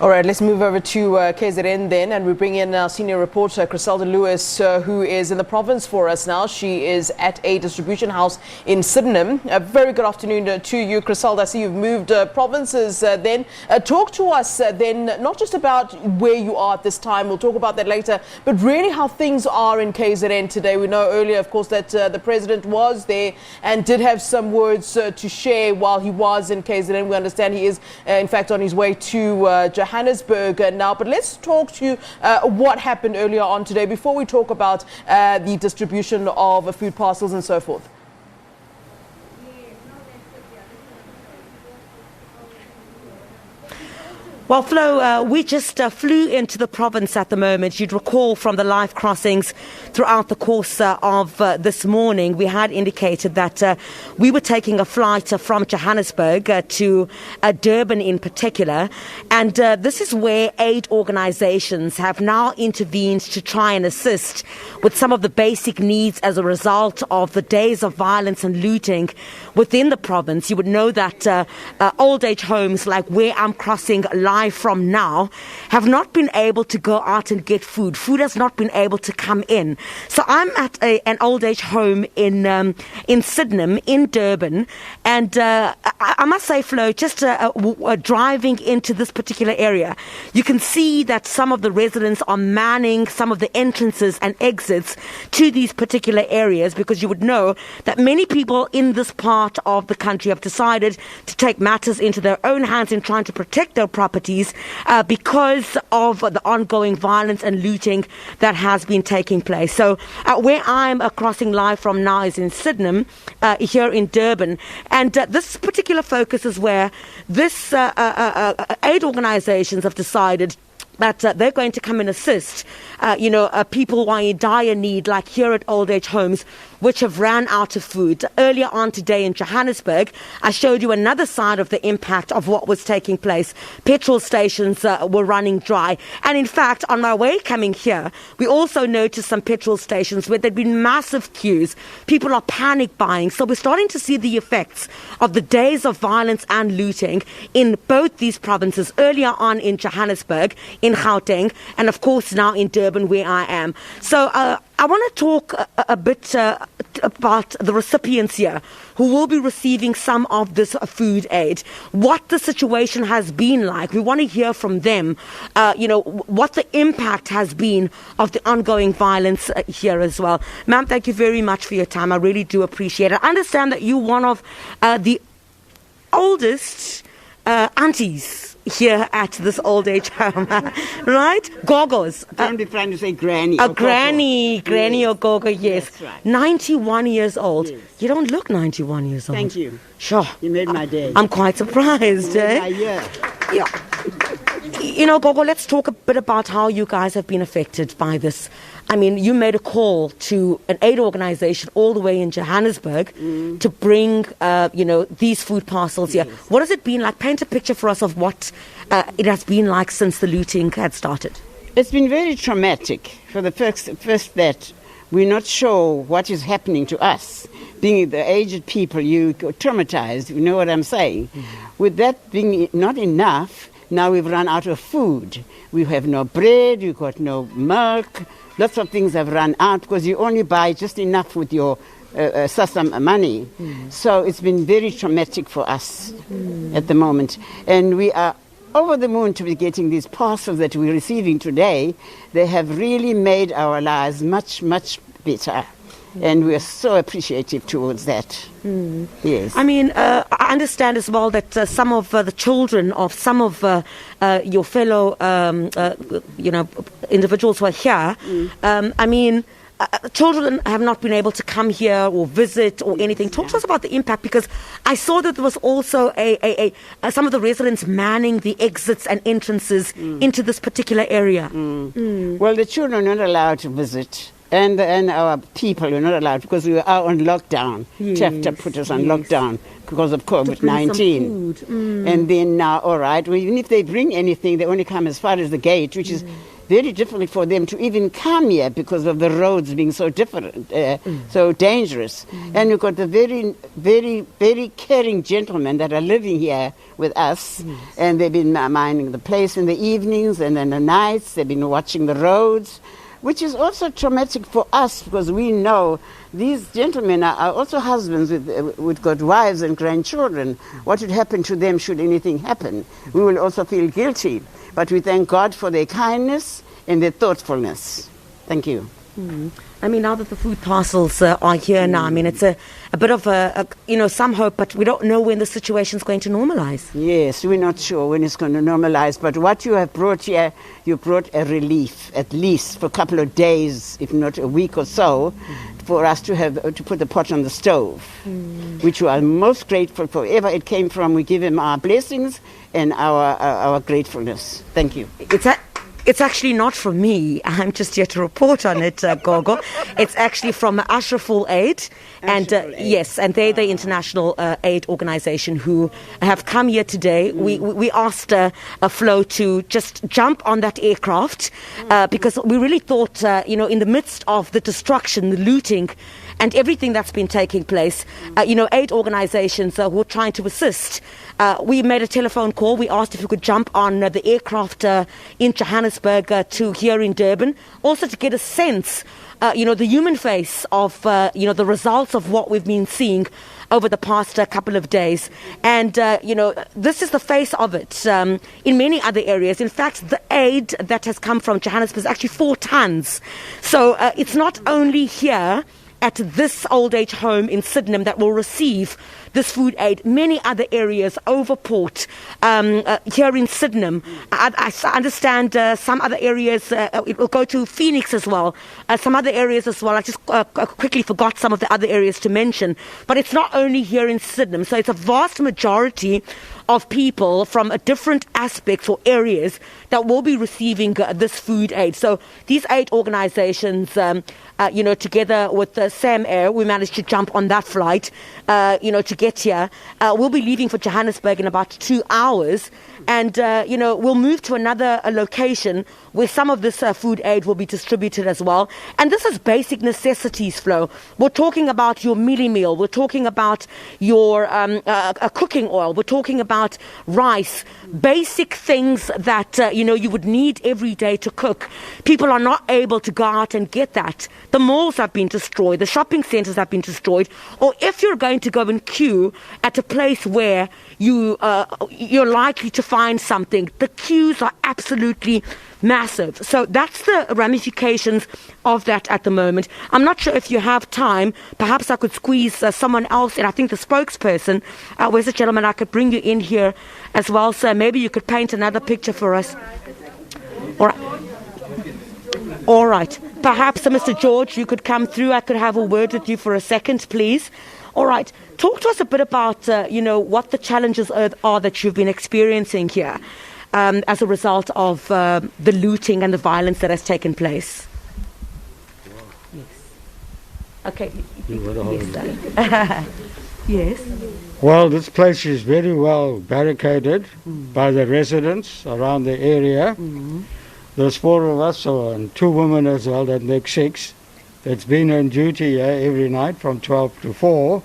All right, let's move over to KZN then, and we bring in our senior reporter, Chriselda Lewis, who is in the province for us now. She is at a distribution house in Sydenham. A very good afternoon to you, Chriselda. I see you've moved provinces then. Talk to us then, not just about where you are at this time, we'll talk about that later, but really how things are in KZN today. We know earlier, of course, that the president was there and did have some words to share while he was in KZN. We understand he is, in fact, on his way to Johannesburg now. But let's talk to what happened earlier on today before we talk about the distribution of food parcels and so forth. Well, Flo, we just flew into the province at the moment. You'd recall from the live crossings throughout the course of this morning, we had indicated that we were taking a flight from Johannesburg to Durban in particular. And this is where aid organizations have now intervened to try and assist with some of the basic needs as a result of the days of violence and looting within the province. You would know that old age homes like where I'm crossing live from now have not been able to go out and get food. Food has not been able to come in. So I'm at an old age home in Sydenham, in Durban, and I must say, Flo, just driving into this particular area, you can see that some of the residents are manning some of the entrances and exits to these particular areas, because you would know that many people in this part of the country have decided to take matters into their own hands in trying to protect their properties because of the ongoing violence and looting that has been taking place. So where I'm crossing live from now is in Sydenham, here in Durban. And this particular focus is where this aid organizations have decided that they're going to come and assist, people who are in dire need, like here at old age homes, which have ran out of food. Earlier on today in Johannesburg, I showed you another side of the impact of what was taking place. Petrol stations were running dry. And in fact, on my way coming here, we also noticed some petrol stations where there'd been massive queues. People are panic buying. So we're starting to see the effects of the days of violence and looting in both these provinces, earlier on in Johannesburg, in Gauteng, and of course now in Durban, where I am. So I want to talk a bit about the recipients here who will be receiving some of this food aid, what the situation has been like. We want to hear from them, what the impact has been of the ongoing violence here as well. Ma'am, thank you very much for your time. I really do appreciate it. I understand that you're one of the oldest aunties here at this old age home, right? Gogos. Don't be trying to say granny. Granny yes. Or gogo, yes. That's right. 91 years old. Yes. You don't look 91 years old. Thank you. Sure. You made my day. I'm quite surprised, eh? Yeah. Gogo, let's talk a bit about how you guys have been affected by this. I mean, you made a call to an aid organization all the way in Johannesburg to bring, these food parcels here. Yes. What has it been like? Paint a picture for us of what it has been like since the looting had started. It's been very traumatic. For the first that we're not sure what is happening to us. Being the aged people, you go traumatized, you know what I'm saying? With that being not enough, now we've run out of food. We have no bread, we've got no milk. Lots of things have run out because you only buy just enough with your money. So it's been very traumatic for us at the moment. And we are over the moon to be getting these parcels that we're receiving today. They have really made our lives much, much better. And we are so appreciative towards that. Yes. I mean, I understand as well that some of the children of some of your fellow, individuals who are here, children have not been able to come here or visit or anything. Talk to us about the impact, because I saw that there was also some of the residents manning the exits and entrances into this particular area. Well, the children are not allowed to visit. And our people are not allowed because we are on lockdown. Yes, Chapter put us on lockdown because of COVID-19. And then now, all right, well, even if they bring anything, they only come as far as the gate, which is very difficult for them to even come here because of the roads being so different, so dangerous. And we've got the very, very, very caring gentlemen that are living here with us, and they've been minding the place in the evenings and in the nights. They've been watching the roads, which is also traumatic for us because we know these gentlemen are also husbands with got wives and grandchildren. What would happen to them should anything happen? We will also feel guilty. But we thank God for their kindness and their thoughtfulness. Thank you. I mean, now that the food parcels are here now, I mean, it's a bit of some hope, but we don't know when the situation is going to normalize. Yes, we're not sure when it's going to normalize, but what you have brought here, you brought a relief, at least for a couple of days, if not a week or so, for us to have to put the pot on the stove, which we are most grateful for. Wherever it came from, we give him our blessings and our gratefulness. Thank you. It's actually not from me. I'm just here to report on it, Gogo. It's actually from Ashraful Aid. And yes, and they're the international aid organization who have come here today. We asked Flo to just jump on that aircraft because we really thought, in the midst of the destruction, the looting, and everything that's been taking place, aid organizations who are trying to assist. We made a telephone call. We asked if we could jump on the aircraft in Johannesburg to here in Durban, also to get a sense, the human face of, the results of what we've been seeing over the past couple of days. And, this is the face of it in many other areas. In fact, the aid that has come from Johannesburg is actually 4 tons. So it's not only here at this old age home in Sydenham that will receive this food aid. Many other areas, Overport, here in Sydenham. I understand some other areas, it will go to Phoenix as well, some other areas as well. I just quickly forgot some of the other areas to mention. But it's not only here in Sydenham, so it's a vast majority of people from different aspects or areas that will be receiving this food aid. So these aid organizations, together with Sam Air, we managed to jump on that flight, to get here. We'll be leaving for Johannesburg in about 2 hours. And, we'll move to another location where some of this food aid will be distributed as well. And this is basic necessities, Flo. We're talking about your mealie meal. We're talking about your cooking oil. We're talking about rice, basic things that, you would need every day to cook. People are not able to go out and get that. The malls have been destroyed. The shopping centers have been destroyed. Or if you're going to go and queue at a place where you're likely to find something, the queues are absolutely massive. So that's the ramifications of that at the moment. I'm not sure if you have time. Perhaps I could squeeze someone else in. I think the spokesperson, where's the gentleman? I could bring you in here as well, sir. Maybe you could paint another picture for us. All right. Perhaps, Mr. George, you could come through. I could have a word with you for a second, please. All right. Talk to us a bit about, what the challenges are that you've been experiencing here as a result of the looting and the violence that has taken place. Yes. Okay. Yes. Yes. Well, this place is very well barricaded by the residents around the area. There's 4 of us, and 2 women as well, that make 6. That's been on duty here every night from 12 to 4,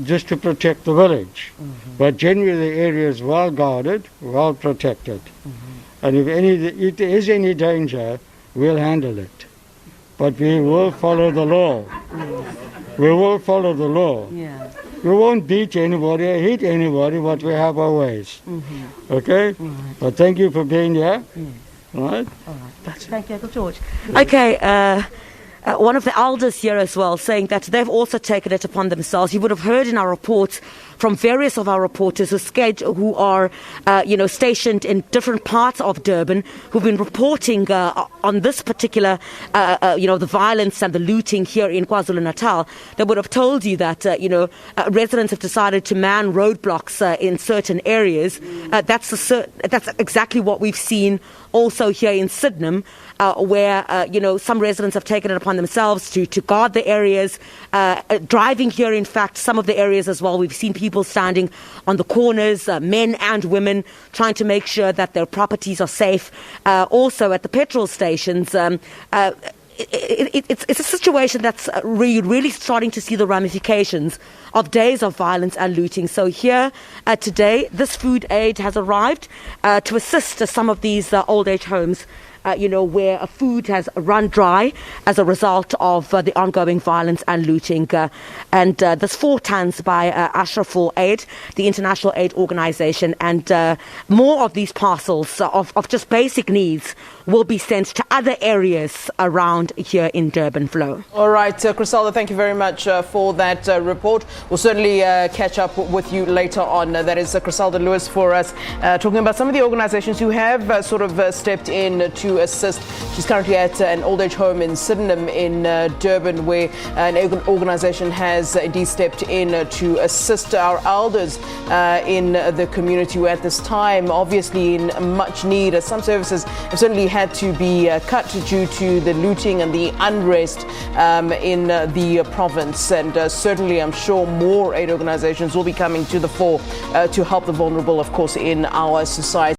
just to protect the village. But generally the area is well guarded, well protected. And if there is any danger, we'll handle it. But we will follow the law. We will follow the law. Yeah. We won't beat anybody or hit anybody, but we have our ways. Okay? But thank you for being here. Right? All right. Thank you, Uncle George. Okay, one of the elders here as well saying that they've also taken it upon themselves. You would have heard in our reports from various of our reporters who are stationed in different parts of Durban, who've been reporting on this particular, the violence and the looting here in KwaZulu-Natal. They would have told you that, residents have decided to man roadblocks in certain areas. That's exactly what we've seen also here in Sydenham, where, some residents have taken it upon upon themselves to guard the areas, driving here, in fact, some of the areas as well. We've seen people standing on the corners, men and women, trying to make sure that their properties are safe. Also at the petrol stations, it's a situation that's really starting to see the ramifications of days of violence and looting. So here today, this food aid has arrived to assist some of these old age homes, where food has run dry as a result of the ongoing violence and looting. And there's 4 tons by Ashraful Aid, the international aid organization, and more of these parcels of just basic needs will be sent to other areas around here in Durban, Flo. All right, Chriselda, thank you very much for that report. We'll certainly catch up with you later on. That is Chriselda Lewis for us, talking about some of the organizations who have stepped in to assist. She's currently at an old age home in Sydenham in Durban, where an organization has indeed stepped in to assist our elders in the community, who at this time obviously in much need. Some services have certainly had to be cut due to the looting and the unrest in the province, and certainly I'm sure more aid organizations will be coming to the fore to help the vulnerable, of course, in our society.